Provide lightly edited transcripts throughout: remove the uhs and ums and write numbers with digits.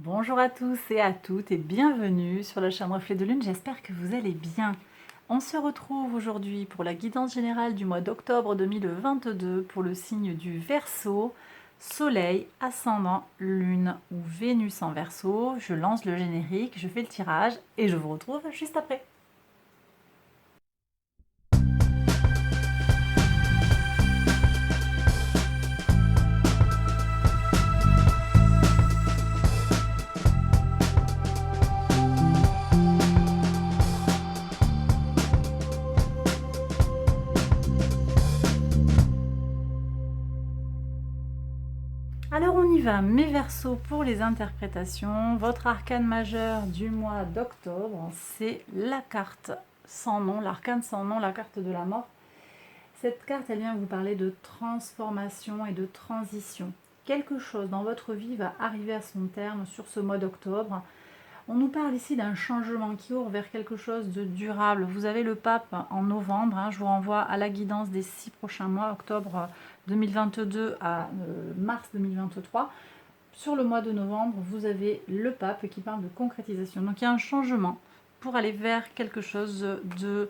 Bonjour à tous et à toutes et bienvenue sur la chaîne Reflet de Lune, j'espère que vous allez bien. On se retrouve aujourd'hui pour la guidance générale du mois d'octobre 2022 pour le signe du Verseau, Soleil, Ascendant, Lune ou Vénus en Verseau. Je lance le générique, je fais le tirage et je vous retrouve juste après. Alors on y va, mes Verseaux, pour les interprétations. Votre arcane majeur du mois d'octobre, c'est la carte sans nom, l'arcane sans nom, la carte de la mort. Cette carte, elle vient vous parler de transformation et de transition. Quelque chose dans votre vie va arriver à son terme sur ce mois d'octobre. On nous parle ici d'un changement qui ouvre vers quelque chose de durable. Vous avez le pape en novembre, je vous renvoie à la guidance des 6 prochains mois, octobre 2022 à mars 2023. Sur le mois de novembre, vous avez le pape qui parle de concrétisation. Donc il y a un changement pour aller vers quelque chose de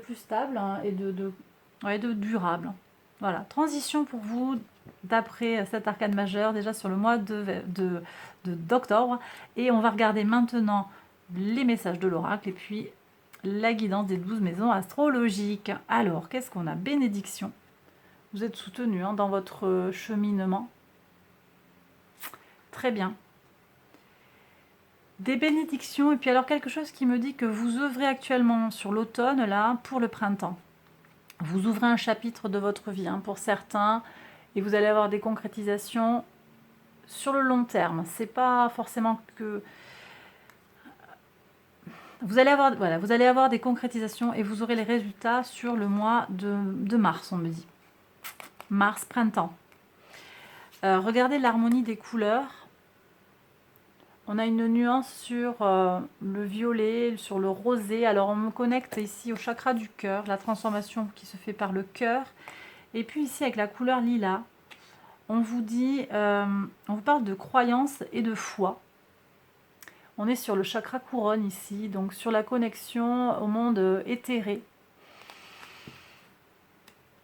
plus stable et de durable. Voilà, transition pour vous d'après cet arcane majeur déjà sur le mois d'octobre. Et on va regarder maintenant les messages de l'oracle et puis la guidance des 12 maisons astrologiques. Alors, qu'est-ce qu'on a? Bénédiction. Vous êtes soutenu dans votre cheminement. Très bien. Des bénédictions, et puis alors quelque chose qui me dit que vous œuvrez actuellement sur l'automne, là, pour le printemps. Vous ouvrez un chapitre de votre vie, pour certains, et vous allez avoir des concrétisations sur le long terme. C'est pas forcément que... Vous allez avoir des concrétisations et vous aurez les résultats sur le mois de mars, on me dit. Mars, printemps. Regardez l'harmonie des couleurs. On a une nuance sur le violet, sur le rosé. Alors on me connecte ici au chakra du cœur, la transformation qui se fait par le cœur. Et puis ici avec la couleur lilas, on vous dit, on vous parle de croyance et de foi. On est sur le chakra couronne ici, donc sur la connexion au monde éthéré.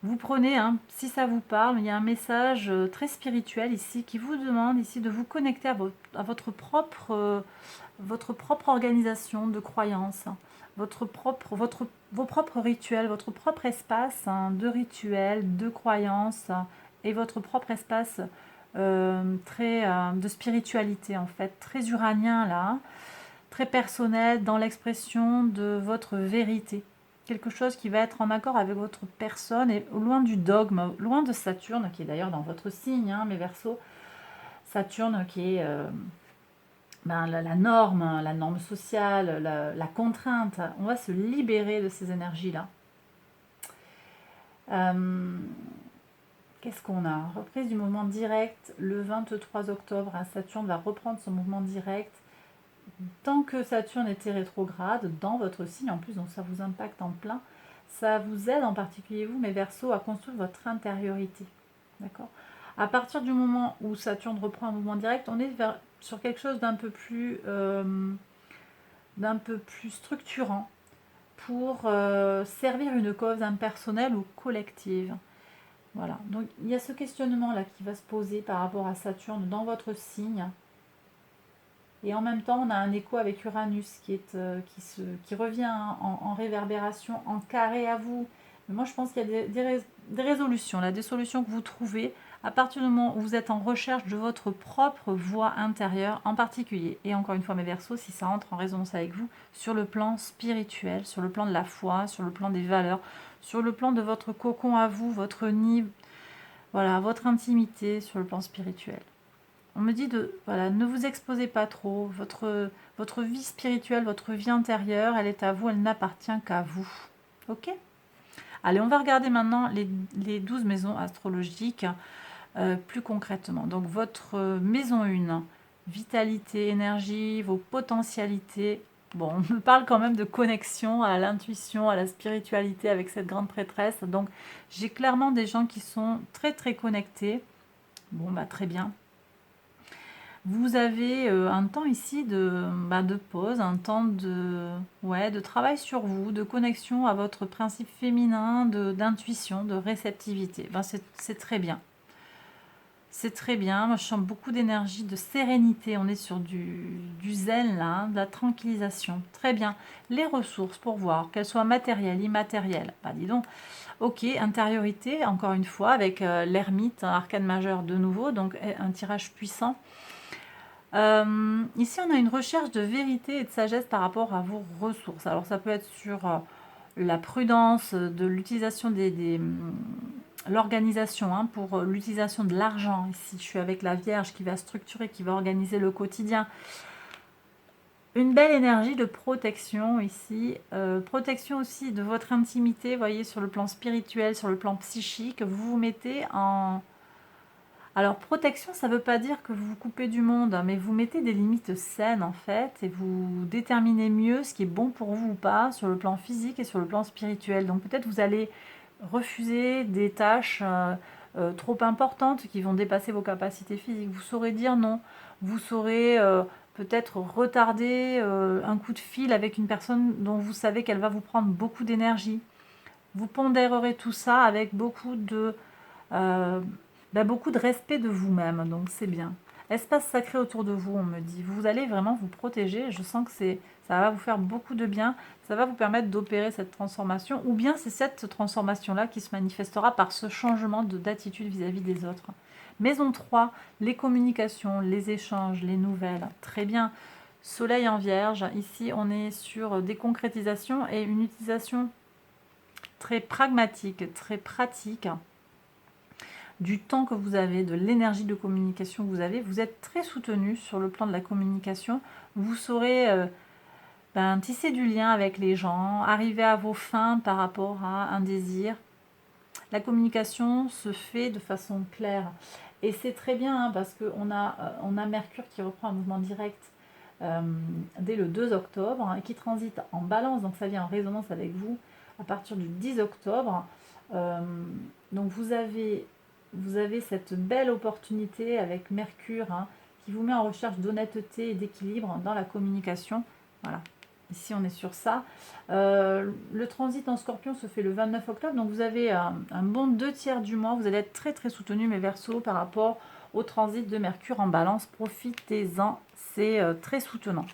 Vous prenez, si ça vous parle, il y a un message très spirituel ici qui vous demande ici de vous connecter à votre propre organisation de croyances, vos propres rituels, votre propre espace de rituels, de croyances et votre propre espace de spiritualité en fait, très uranien là, très personnel dans l'expression de votre vérité. Quelque chose qui va être en accord avec votre personne et loin du dogme, loin de Saturne, qui est d'ailleurs dans votre signe, mes Verseaux. Saturne qui est la norme sociale, la contrainte. On va se libérer de ces énergies-là. Qu'est-ce qu'on a? Reprise du mouvement direct le 23 octobre. Saturne va reprendre son mouvement direct. Tant que Saturne était rétrograde dans votre signe, en plus, donc ça vous impacte en plein, ça vous aide en particulier vous, mes Verseaux, à construire votre intériorité. D'accord? À partir du moment où Saturne reprend un mouvement direct, on est sur quelque chose d'un peu plus structurant pour servir une cause impersonnelle ou collective. Voilà, donc il y a ce questionnement-là qui va se poser par rapport à Saturne dans votre signe. Et en même temps, on a un écho avec Uranus qui revient en réverbération, en carré à vous. Mais moi, je pense qu'il y a des résolutions, là, des solutions que vous trouvez à partir du moment où vous êtes en recherche de votre propre voie intérieure en particulier. Et encore une fois, mes Verseaux, si ça entre en résonance avec vous, sur le plan spirituel, sur le plan de la foi, sur le plan des valeurs, sur le plan de votre cocon à vous, votre nid, voilà, votre intimité sur le plan spirituel. On me dit ne vous exposez pas trop, votre vie spirituelle, votre vie intérieure, elle est à vous, elle n'appartient qu'à vous. Ok? Allez, on va regarder maintenant les 12 maisons astrologiques plus concrètement. Donc votre maison 1, vitalité, énergie, vos potentialités. Bon, on me parle quand même de connexion à l'intuition, à la spiritualité avec cette grande prêtresse. Donc j'ai clairement des gens qui sont très très connectés. Bon, bah très bien. Vous avez un temps ici de pause, un temps de travail sur vous, de connexion à votre principe féminin, d'intuition, de réceptivité. Ben, c'est très bien. C'est très bien. Moi, je sens beaucoup d'énergie, de sérénité. On est sur du zen, là, hein, de la tranquillisation. Très bien. Les ressources pour voir, qu'elles soient matérielles, immatérielles. Bah, dis donc. Ok, intériorité, encore une fois, avec l'ermite, arcane majeur de nouveau, donc un tirage puissant. Ici, on a une recherche de vérité et de sagesse par rapport à vos ressources. Alors, ça peut être sur la prudence de l'utilisation l'organisation, hein, pour l'utilisation de l'argent. Ici, je suis avec la Vierge qui va structurer, qui va organiser le quotidien. Une belle énergie de protection ici. Protection aussi de votre intimité, vous voyez, sur le plan spirituel, sur le plan psychique. Vous vous mettez en... Alors, protection, ça ne veut pas dire que vous vous coupez du monde, mais vous mettez des limites saines, en fait, et vous déterminez mieux ce qui est bon pour vous ou pas, sur le plan physique et sur le plan spirituel. Donc, peut-être vous allez refuser des tâches trop importantes qui vont dépasser vos capacités physiques. Vous saurez dire non. Vous saurez peut-être retarder un coup de fil avec une personne dont vous savez qu'elle va vous prendre beaucoup d'énergie. Vous pondérerez tout ça avec euh, beaucoup de respect de vous-même, donc c'est bien. Espace sacré autour de vous, on me dit. Vous allez vraiment vous protéger. Je sens que ça va vous faire beaucoup de bien. Ça va vous permettre d'opérer cette transformation. Ou bien c'est cette transformation-là qui se manifestera par ce changement d'attitude vis-à-vis des autres. Maison 3, les communications, les échanges, les nouvelles. Très bien. Soleil en Vierge. Ici, on est sur des concrétisations et une utilisation très pragmatique, très pratique du temps que vous avez, de l'énergie de communication que vous avez. Vous êtes très soutenu sur le plan de la communication. Vous saurez tisser du lien avec les gens, arriver à vos fins par rapport à un désir. La communication se fait de façon claire. Et c'est très bien hein, parce qu'on a Mercure qui reprend un mouvement direct dès le 2 octobre et qui transite en balance, donc ça vient en résonance avec vous à partir du 10 octobre. Donc vous avez cette belle opportunité avec Mercure qui vous met en recherche d'honnêteté et d'équilibre dans la communication. Voilà, ici on est sur ça. Le transit en Scorpion se fait le 29 octobre, donc vous avez un bon 2/3 du mois. Vous allez être très très soutenu, mes Verseaux, par rapport au transit de Mercure en Balance. Profitez-en, c'est très soutenant.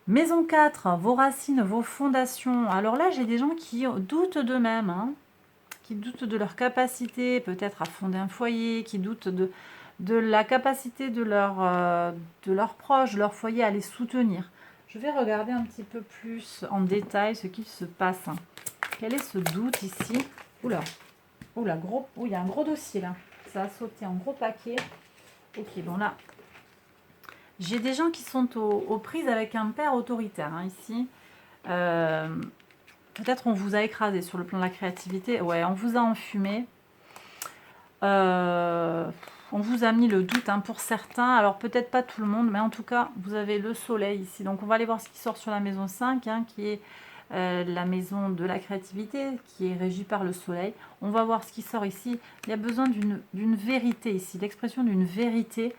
Maison 4, vos racines, vos fondations. Alors là, j'ai des gens qui doutent d'eux-mêmes, qui doutent de leur capacité peut-être à fonder un foyer, qui doutent de la capacité de leurs proches, de leur foyer à les soutenir. Je vais regarder un petit peu plus en détail ce qui se passe. Quel est ce doute ici? Oula, gros, il y a un gros dossier là. Ça a sauté en gros paquet. Ok, bon là, j'ai des gens qui sont aux prises avec un père autoritaire ici. Peut-être on vous a écrasé sur le plan de la créativité. Ouais, on vous a enfumé. On vous a mis le doute pour certains. Alors peut-être pas tout le monde, mais en tout cas, vous avez le soleil ici. Donc on va aller voir ce qui sort sur la maison 5, qui est la maison de la créativité, qui est régie par le soleil. On va voir ce qui sort ici. Il y a besoin d'une vérité ici, l'expression d'une vérité.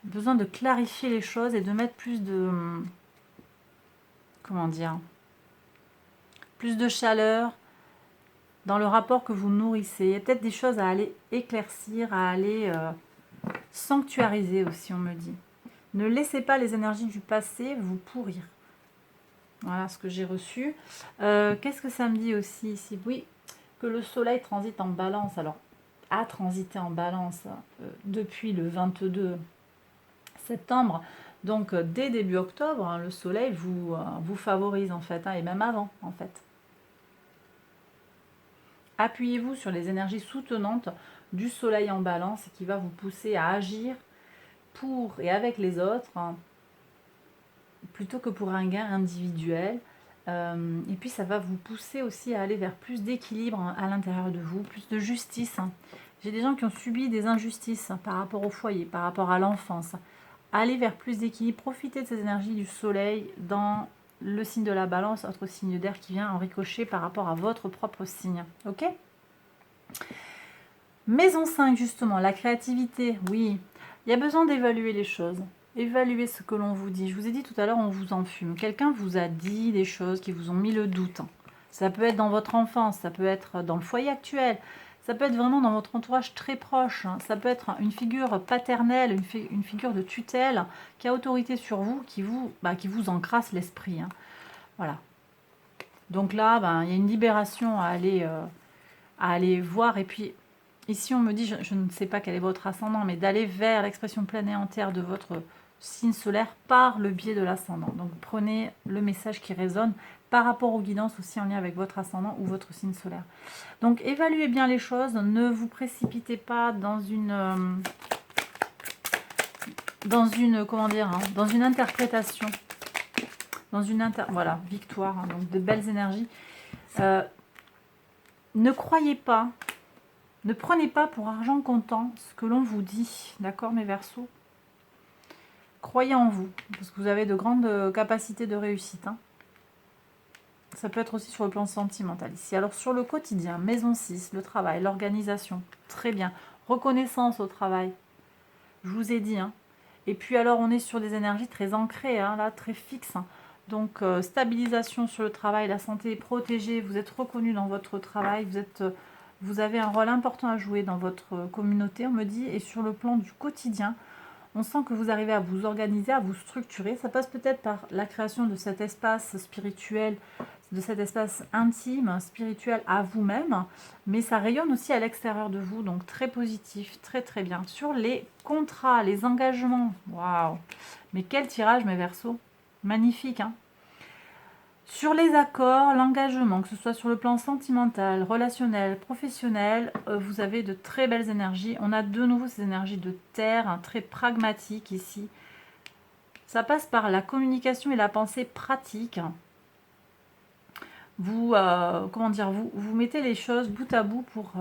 Besoin de clarifier les choses et de mettre plus de... Comment dire? Plus de chaleur dans le rapport que vous nourrissez. Il y a peut-être des choses à aller éclaircir, à aller sanctuariser aussi, on me dit. Ne laissez pas les énergies du passé vous pourrir. Voilà ce que j'ai reçu. Qu'est-ce que ça me dit aussi ici? Oui, que le soleil transite en balance. Alors, a transité en balance depuis le 22 septembre. Donc, dès début octobre, le soleil vous favorise en fait, et même avant en fait. Appuyez-vous sur les énergies soutenantes du soleil en balance qui va vous pousser à agir pour et avec les autres plutôt que pour un gain individuel. Et puis ça va vous pousser aussi à aller vers plus d'équilibre à l'intérieur de vous, plus de justice. J'ai des gens qui ont subi des injustices par rapport au foyer, par rapport à l'enfance. Allez vers plus d'équilibre, profitez de ces énergies du soleil dans le signe de la balance, autre signe d'air qui vient en ricochet par rapport à votre propre signe. Ok? Maison 5, justement, la créativité, oui. Il y a besoin d'évaluer les choses. Évaluer ce que l'on vous dit. Je vous ai dit tout à l'heure, on vous enfume. Quelqu'un vous a dit des choses qui vous ont mis le doute. Ça peut être dans votre enfance, ça peut être dans le foyer actuel, ça peut être vraiment dans votre entourage très proche. Ça peut être une figure paternelle, une figure de tutelle qui a autorité sur vous, qui vous encrasse l'esprit. Voilà. Donc là, il y a une libération à aller voir. Et puis, ici, on me dit, je ne sais pas quel est votre ascendant, mais d'aller vers l'expression planétaire de votre signe solaire par le biais de l'ascendant. Donc, prenez le message qui résonne par rapport aux guidances aussi en lien avec votre ascendant ou votre signe solaire. Donc, évaluez bien les choses. Ne vous précipitez pas dans une interprétation. Voilà, victoire, donc de belles énergies. Ne croyez pas, ne prenez pas pour argent comptant ce que l'on vous dit, d'accord mes Verseaux? Croyez en vous, parce que vous avez de grandes capacités de réussite. Ça peut être aussi sur le plan sentimental ici. Alors sur le quotidien, maison 6, le travail, l'organisation, très bien. Reconnaissance au travail, je vous ai dit. Et puis alors on est sur des énergies très ancrées, là, très fixes. Donc stabilisation sur le travail, la santé est protégée, vous êtes reconnu dans votre travail, vous avez un rôle important à jouer dans votre communauté, on me dit, et sur le plan du quotidien, on sent que vous arrivez à vous organiser, à vous structurer. Ça passe peut-être par la création de cet espace spirituel, de cet espace intime, spirituel à vous-même, mais ça rayonne aussi à l'extérieur de vous, donc très positif, très très bien. Sur les contrats, les engagements, waouh! Mais quel tirage mes Verseaux! Magnifique, Sur les accords, l'engagement, que ce soit sur le plan sentimental, relationnel, professionnel, vous avez de très belles énergies. On a de nouveau ces énergies de terre, très pragmatiques ici. Ça passe par la communication et la pensée pratique. Vous mettez les choses bout à bout pour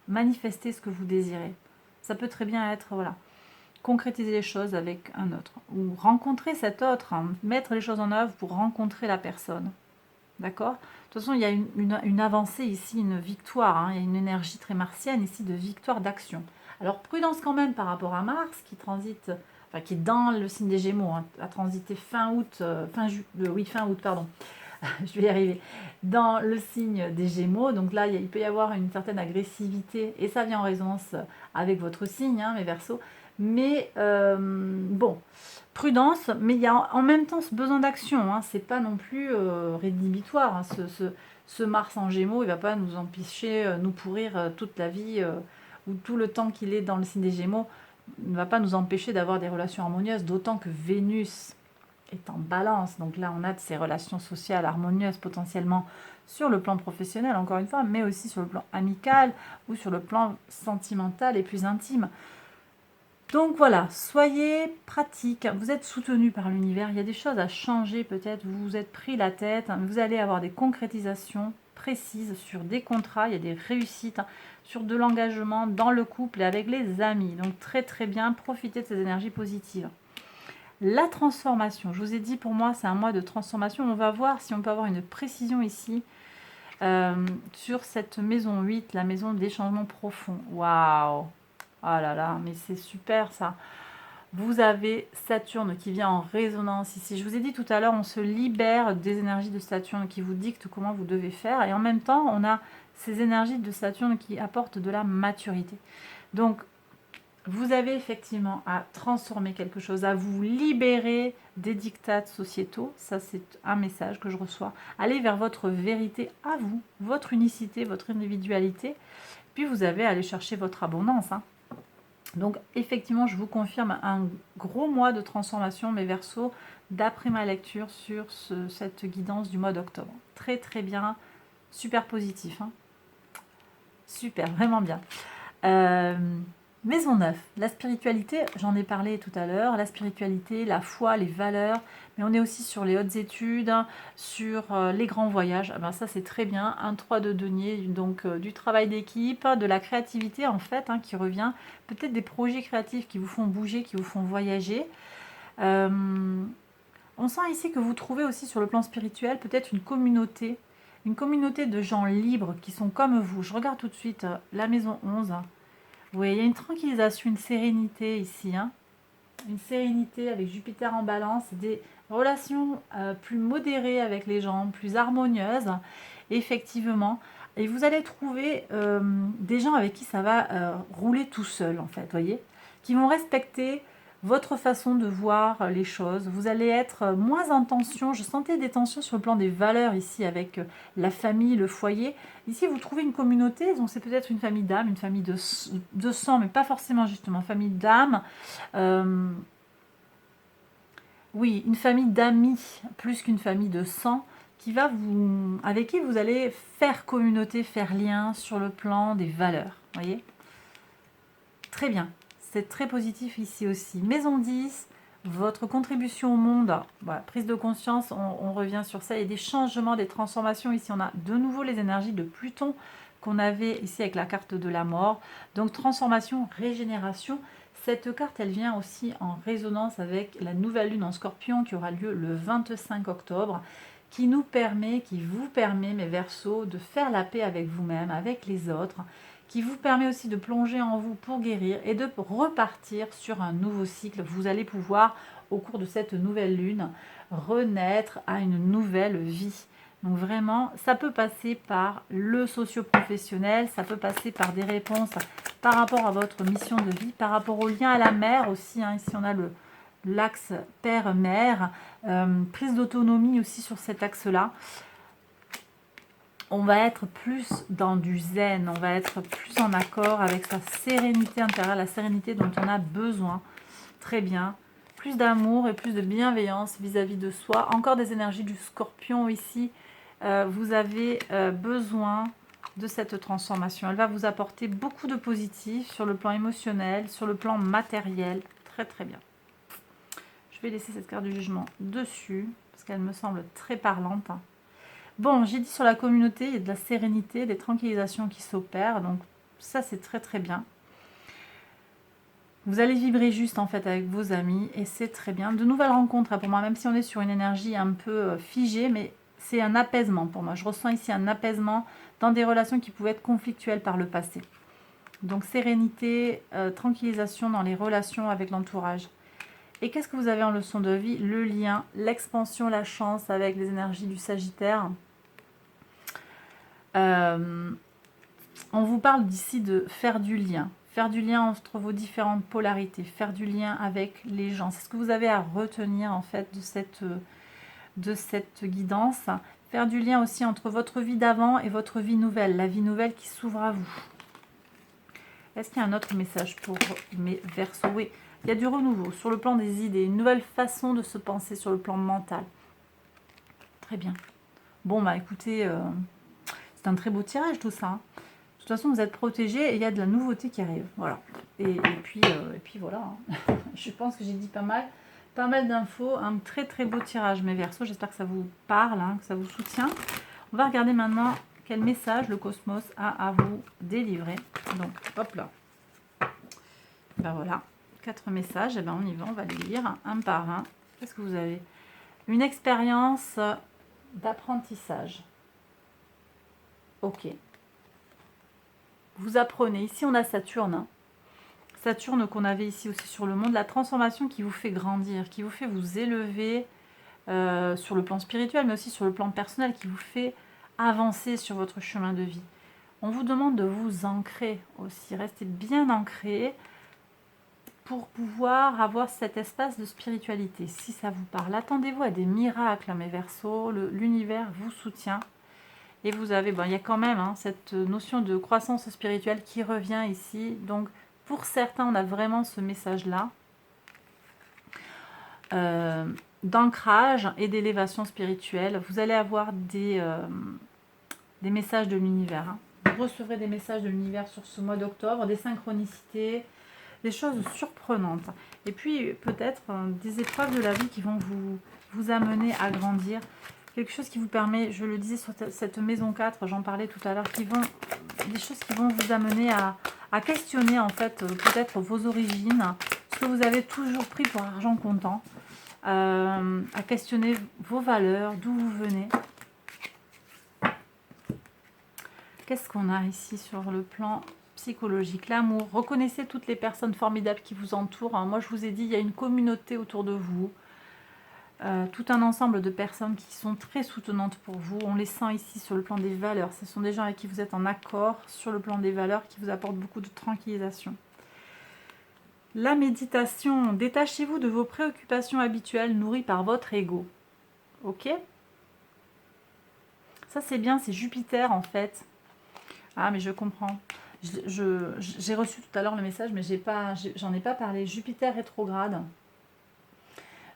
manifester ce que vous désirez. Ça peut très bien être, concrétiser les choses avec un autre, ou rencontrer cet autre, mettre les choses en œuvre pour rencontrer la personne. D'accord? De toute façon, il y a une avancée ici, une victoire, il y a une énergie très martienne ici de victoire d'action. Alors prudence quand même par rapport à Mars qui transite, qui est dans le signe des Gémeaux, a transité fin août, pardon, je vais y arriver, dans le signe des Gémeaux. Donc là, il peut y avoir une certaine agressivité et ça vient en résonance avec votre signe, mes Verseaux. Mais prudence, mais il y a en même temps ce besoin d'action. C'est pas non plus rédhibitoire. Ce Mars en Gémeaux, il va pas nous empêcher, nous pourrir toute la vie ou tout le temps qu'il est dans le signe des Gémeaux, ne va pas nous empêcher d'avoir des relations harmonieuses, d'autant que Vénus est en balance. Donc là, on a de ces relations sociales harmonieuses potentiellement sur le plan professionnel, encore une fois, mais aussi sur le plan amical ou sur le plan sentimental et plus intime. Donc voilà, soyez pratique, vous êtes soutenu par l'univers, il y a des choses à changer peut-être, vous vous êtes pris la tête, vous allez avoir des concrétisations précises sur des contrats, il y a des réussites, sur de l'engagement dans le couple et avec les amis. Donc très très bien, profitez de ces énergies positives. La transformation, je vous ai dit pour moi c'est un mois de transformation, on va voir si on peut avoir une précision ici sur cette maison 8, la maison des changements profonds. Waouh! Ah là là, mais c'est super ça. Vous avez Saturne qui vient en résonance ici. Je vous ai dit tout à l'heure, on se libère des énergies de Saturne qui vous dictent comment vous devez faire. Et en même temps, on a ces énergies de Saturne qui apportent de la maturité. Donc, vous avez effectivement à transformer quelque chose, à vous libérer des dictats sociétaux. Ça, c'est un message que je reçois. Allez vers votre vérité à vous, votre unicité, votre individualité. Puis, vous avez à aller chercher votre abondance, Donc, effectivement, je vous confirme un gros mois de transformation, mes Verseaux, d'après ma lecture sur cette guidance du mois d'octobre. Très, très bien. Super positif. Super, vraiment bien. Maison 9, la spiritualité, j'en ai parlé tout à l'heure. La spiritualité, la foi, les valeurs. Mais on est aussi sur les hautes études, sur les grands voyages. Ça, c'est très bien. Un 3 de denier, donc du travail d'équipe, de la créativité en fait, qui revient. Peut-être des projets créatifs qui vous font bouger, qui vous font voyager. On sent ici que vous trouvez aussi sur le plan spirituel peut-être une communauté de gens libres qui sont comme vous. Je regarde tout de suite la maison 11. Oui, il y a une tranquillisation, une sérénité ici, hein. Une sérénité avec Jupiter en balance, des relations plus modérées avec les gens, plus harmonieuses, effectivement. Et vous allez trouver des gens avec qui ça va rouler tout seul, en fait, voyez, qui vont respecter votre façon de voir les choses. Vous allez être moins en tension. Je sentais des tensions sur le plan des valeurs ici avec la famille, le foyer. Ici, vous trouvez une communauté, donc c'est peut-être une famille d'âme, une famille de sang, mais pas forcément justement, famille d'âme. Euh, oui, une famille d'amis plus qu'une famille de sang qui va avec qui vous allez faire communauté, faire lien sur le plan des valeurs. Voyez? Très bien. C'est très positif ici aussi. Maison 10, votre contribution au monde. Voilà, prise de conscience, on revient sur ça. Il y a des changements, des transformations. Ici, on a de nouveau les énergies de Pluton qu'on avait ici avec la carte de la mort. Donc, transformation, régénération. Cette carte, elle vient aussi en résonance avec la nouvelle lune en Scorpion qui aura lieu le 25 octobre, qui nous permet, qui vous permet, mes Verseaux, de faire la paix avec vous-même, avec les autres, qui vous permet aussi de plonger en vous pour guérir et de repartir sur un nouveau cycle. Vous allez pouvoir, au cours de cette nouvelle lune, renaître à une nouvelle vie. Donc vraiment, ça peut passer par le socio-professionnel, ça peut passer par des réponses par rapport à votre mission de vie, par rapport au lien à la mère aussi. Hein. Ici, on a l'axe père-mère, prise d'autonomie aussi sur cet axe-là. On va être plus dans du zen, on va être plus en accord avec sa sérénité intérieure, la sérénité dont on a besoin. Très bien. Plus d'amour et plus de bienveillance vis-à-vis de soi. Encore des énergies du scorpion ici. Vous avez besoin de cette transformation. Elle va vous apporter beaucoup de positif sur le plan émotionnel, sur le plan matériel. Très très bien. Je vais laisser cette carte du jugement dessus parce qu'elle me semble très parlante. Bon, j'ai dit sur la communauté, il y a de la sérénité, des tranquillisations qui s'opèrent, donc ça c'est très très bien. Vous allez vibrer juste en fait avec vos amis et c'est très bien. De nouvelles rencontres pour moi, même si on est sur une énergie un peu figée, mais c'est un apaisement pour moi. Je ressens ici un apaisement dans des relations qui pouvaient être conflictuelles par le passé. Donc sérénité, tranquillisation dans les relations avec l'entourage. Et qu'est-ce que vous avez en leçon de vie? Le lien, l'expansion, la chance avec les énergies du Sagittaire. On vous parle d'ici de faire du lien entre vos différentes polarités, faire du lien avec les gens. C'est ce que vous avez à retenir en fait de cette guidance. Faire du lien aussi entre votre vie d'avant et votre vie nouvelle, la vie nouvelle qui s'ouvre à vous. Est-ce qu'il y a un autre message pour mes Verseaux? Oui, il y a du renouveau sur le plan des idées, une nouvelle façon de se penser sur le plan mental. Très bien. Bon, bah écoutez, c'est un très beau tirage tout ça. Hein. De toute façon, vous êtes protégés et il y a de la nouveauté qui arrive. Voilà. Et puis voilà. Hein. Je pense que j'ai dit pas mal d'infos. Un très très beau tirage, mes Verseaux. J'espère que ça vous parle, hein, que ça vous soutient. On va regarder maintenant quel message le cosmos a à vous délivrer. Donc, hop là. Ben voilà. 4 messages. Et ben on y va. On va les lire un par un. Qu'est-ce que vous avez? Une expérience d'apprentissage. Ok. Vous apprenez. Ici, on a Saturne. Hein. Saturne qu'on avait ici aussi sur le monde. La transformation qui vous fait grandir, qui vous fait vous élever sur le plan spirituel, mais aussi sur le plan personnel, qui vous fait avancer sur votre chemin de vie. On vous demande de vous ancrer aussi. Restez bien ancré pour pouvoir avoir cet espace de spiritualité. Si ça vous parle, attendez-vous à des miracles, mes Verseaux. L'univers vous soutient. Et vous avez, il y a quand même hein, cette notion de croissance spirituelle qui revient ici. Donc, pour certains, on a vraiment ce message-là d'ancrage et d'élévation spirituelle. Vous allez avoir des messages de l'univers. Hein. Vous recevrez des messages de l'univers sur ce mois d'octobre, des synchronicités, des choses surprenantes. Et puis, peut-être des épreuves de la vie qui vont vous amener à grandir. Quelque chose qui vous permet, je le disais sur cette maison 4, j'en parlais tout à l'heure, des choses qui vont vous amener à questionner en fait peut-être vos origines, ce que vous avez toujours pris pour argent comptant, à questionner vos valeurs, d'où vous venez. Qu'est-ce qu'on a ici sur le plan psychologique, l'amour. Reconnaissez toutes les personnes formidables qui vous entourent. Hein. Moi, je vous ai dit, il y a une communauté autour de vous. Tout un ensemble de personnes qui sont très soutenantes pour vous. On les sent ici sur le plan des valeurs. Ce sont des gens avec qui vous êtes en accord sur le plan des valeurs qui vous apportent beaucoup de tranquillisation. La méditation. Détachez-vous de vos préoccupations habituelles nourries par votre ego. Ok? Ça, c'est bien, c'est Jupiter, en fait. Ah, mais je comprends. J'ai reçu tout à l'heure le message, mais j'en ai pas parlé. Jupiter rétrograde.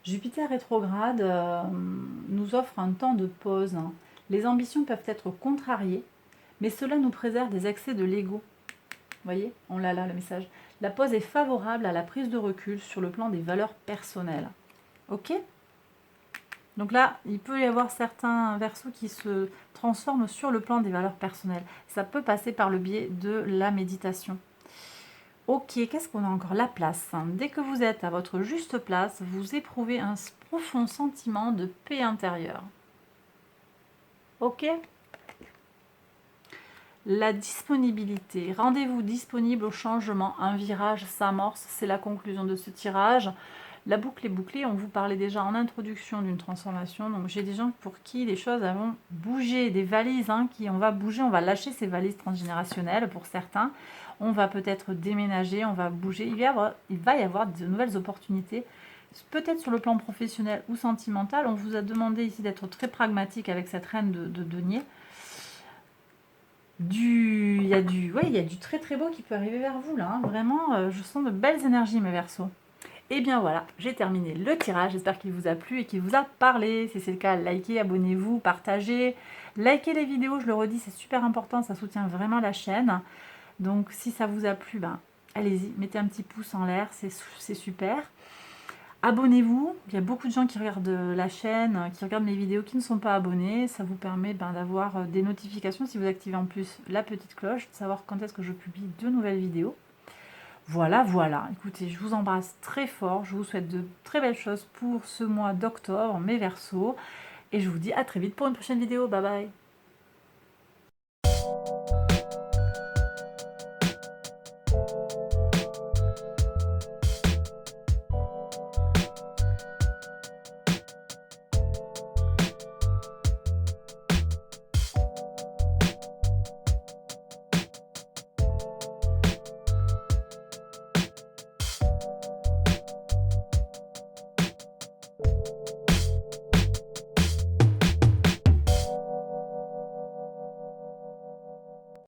Jupiter rétrograde nous offre un temps de pause. Hein. Les ambitions peuvent être contrariées, mais cela nous préserve des excès de l'ego. Vous voyez, on l'a là, le message. La pause est favorable à la prise de recul sur le plan des valeurs personnelles. Ok? Donc là, il peut y avoir certains versos qui se transforment sur le plan des valeurs personnelles. Ça peut passer par le biais de la méditation. Ok, qu'est-ce qu'on a encore? La place. Dès que vous êtes à votre juste place, vous éprouvez un profond sentiment de paix intérieure. Ok? La disponibilité. Rendez-vous disponible au changement. Un virage s'amorce. C'est la conclusion de ce tirage. La boucle est bouclée. On vous parlait déjà en introduction d'une transformation. Donc j'ai des gens pour qui les choses vont bouger. Des valises on va bouger. On va lâcher ces valises transgénérationnelles pour certains. On va peut-être déménager. On va bouger. Il va y avoir de nouvelles opportunités. Peut-être sur le plan professionnel ou sentimental. On vous a demandé ici d'être très pragmatique avec cette reine de denier. Il y a du très très beau qui peut arriver vers vous là. Hein. Vraiment, je sens de belles énergies mes Verseaux. Et bien voilà, j'ai terminé le tirage. J'espère qu'il vous a plu et qu'il vous a parlé. Si c'est le cas, likez, abonnez-vous, partagez. Likez les vidéos, je le redis, c'est super important. Ça soutient vraiment la chaîne. Donc si ça vous a plu, allez-y, mettez un petit pouce en l'air, c'est super. Abonnez-vous, il y a beaucoup de gens qui regardent la chaîne, qui regardent mes vidéos, qui ne sont pas abonnés. Ça vous permet d'avoir des notifications si vous activez en plus la petite cloche, de savoir quand est-ce que je publie de nouvelles vidéos. Voilà. Écoutez, je vous embrasse très fort. Je vous souhaite de très belles choses pour ce mois d'octobre, mes Verseaux. Et je vous dis à très vite pour une prochaine vidéo. Bye bye.